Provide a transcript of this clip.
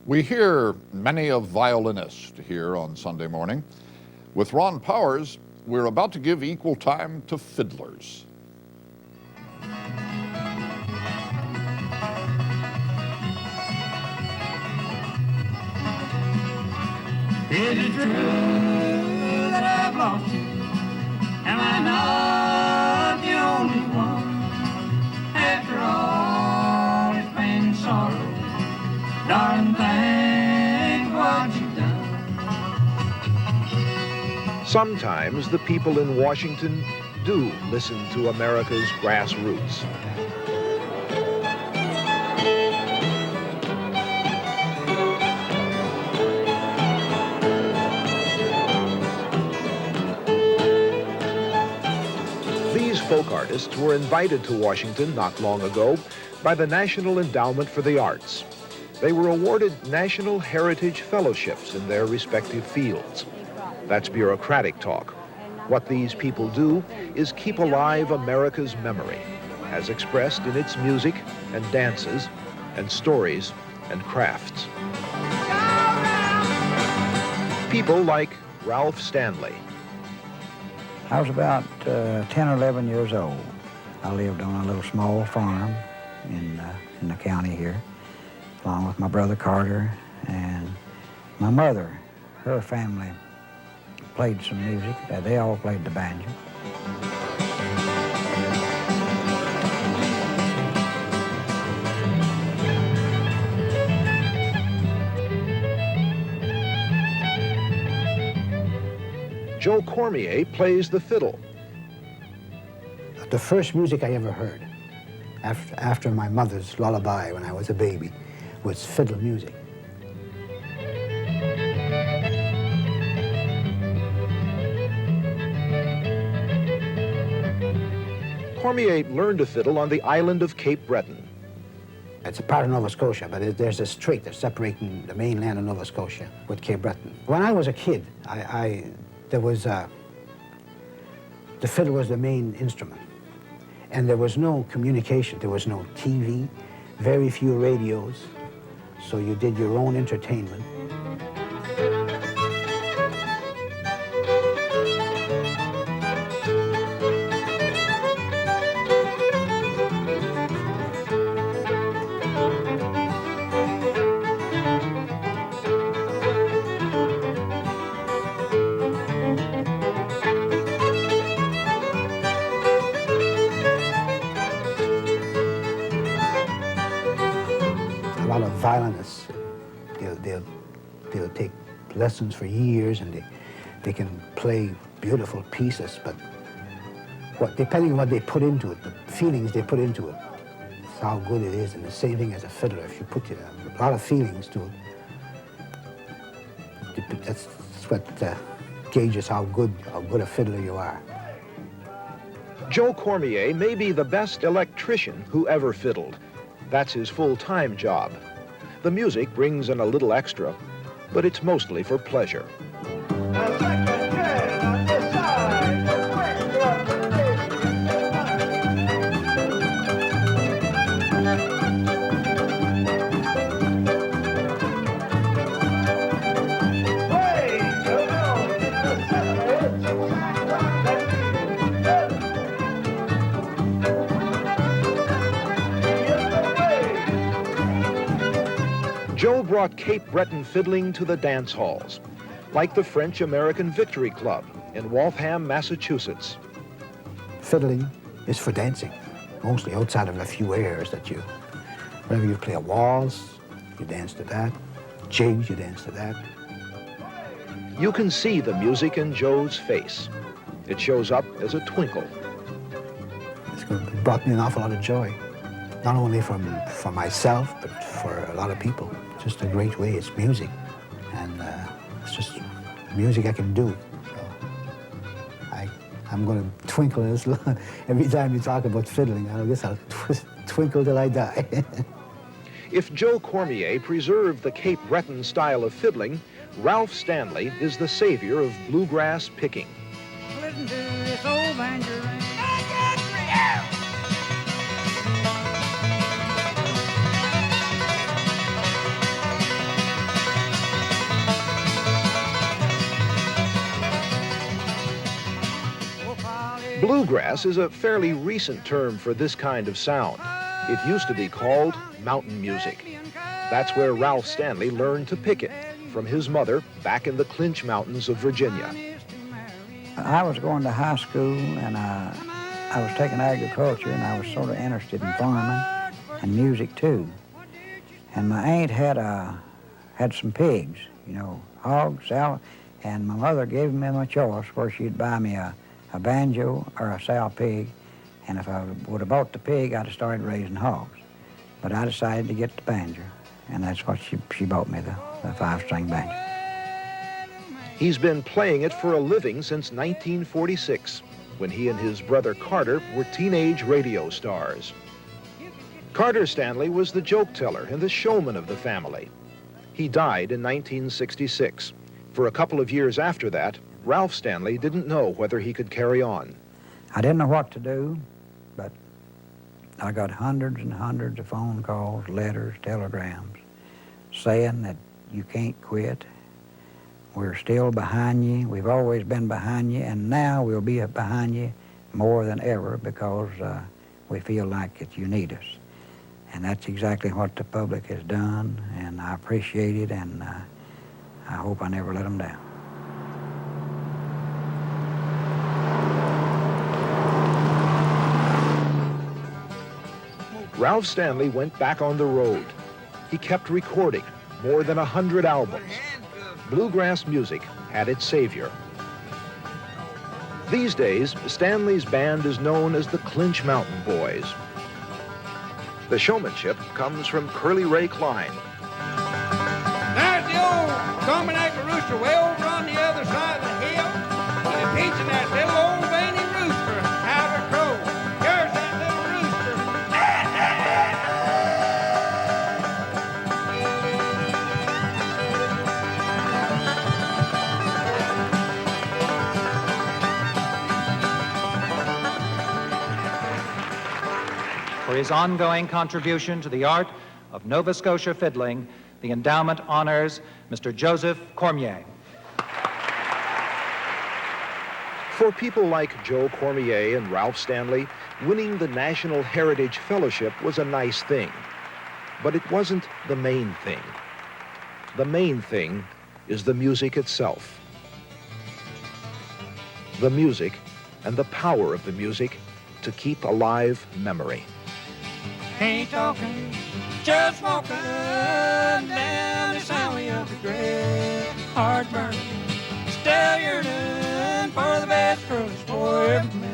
We hear many a violinist here on Sunday morning. With Ron Powers, we're about to give equal time to fiddlers. Is it true that I've lost you? Am I not the only one? After all this pain and sorrow, darling, think what you've done. Sometimes the people in Washington do listen to America's grassroots. These folk artists were invited to Washington not long ago by the National Endowment for the Arts. They were awarded National Heritage Fellowships in their respective fields. That's bureaucratic talk. What these people do is keep alive America's memory, as expressed in its music and dances and stories and crafts. People like Ralph Stanley. I was about 10 or 11 years old. I lived on a little small farm in the county here, along with my brother Carter and my mother. Her family played some music. They all played the banjo. Joe Cormier plays the fiddle. The first music I ever heard after my mother's lullaby when I was a baby was fiddle music. Cormier learned to fiddle on the island of Cape Breton. It's a part of Nova Scotia, but there's a strait that's separating the mainland of Nova Scotia with Cape Breton. When I was a kid, the fiddle was the main instrument. And there was no communication, there was no TV, very few radios, so you did your own entertainment. A lot of violinists, they'll take lessons for years and they can play beautiful pieces, but depending on what they put into it, the feelings they put into it, it's how good it is. And the same thing as a fiddler, if you put a lot of feelings to it, that's what gauges how good a fiddler you are. Joe Cormier may be the best electrician who ever fiddled. That's his full-time job. The music brings in a little extra, but it's mostly for pleasure. Joe brought Cape Breton fiddling to the dance halls, like the French-American Victory Club in Waltham, Massachusetts. Fiddling is for dancing, mostly outside of a few airs whenever you play a waltz, you dance to that. Jigs, you dance to that. You can see the music in Joe's face. It shows up as a twinkle. It brought me an awful lot of joy, not only for myself, but for a lot of people. Just a great way. It's music, and it's just music I can do. So I'm going to twinkle every time you talk about fiddling. I guess I'll twinkle till I die. If Joe Cormier preserved the Cape Breton style of fiddling, Ralph Stanley is the savior of bluegrass picking. Listen to this old banjo ring. Bluegrass is a fairly recent term for this kind of sound. It used to be called mountain music. That's where Ralph Stanley learned to pick it from his mother back in the Clinch Mountains of Virginia. I was going to high school, and I was taking agriculture, and I was sort of interested in farming and music too. And my aunt had some pigs, you know, hogs, sow, and my mother gave me a choice where she'd buy me a banjo or a sow pig, and if I would have bought the pig, I'd have started raising hogs. But I decided to get the banjo, and that's what she bought me, the five-string banjo. He's been playing it for a living since 1946, when he and his brother Carter were teenage radio stars. Carter Stanley was the joke teller and the showman of the family. He died in 1966. For a couple of years after that, Ralph Stanley didn't know whether he could carry on. I didn't know what to do, but I got hundreds and hundreds of phone calls, letters, telegrams, saying that you can't quit. We're still behind you. We've always been behind you, and now we'll be behind you more than ever because we feel like that you need us. And that's exactly what the public has done, and I appreciate it, and I hope I never let them down. Ralph Stanley went back on the road. He kept recording more than 100 albums. Bluegrass music had its savior. These days, Stanley's band is known as the Clinch Mountain Boys. The showmanship comes from Curly Ray Klein. There's the old Carmichael rooster way over on the other side of the hill. He's teaching that little old veiny rooster how to crow. Here's that little rooster. For his ongoing contribution to the art of Nova Scotia fiddling, the endowment honors Mr. Joseph Cormier. For people like Joe Cormier and Ralph Stanley, winning the National Heritage Fellowship was a nice thing. But it wasn't the main thing. The main thing is the music itself. The music and the power of the music to keep alive memory. Ain't talking, just walking down this highway of regret. Heart burning, still yearning for the best girl that's for ever met.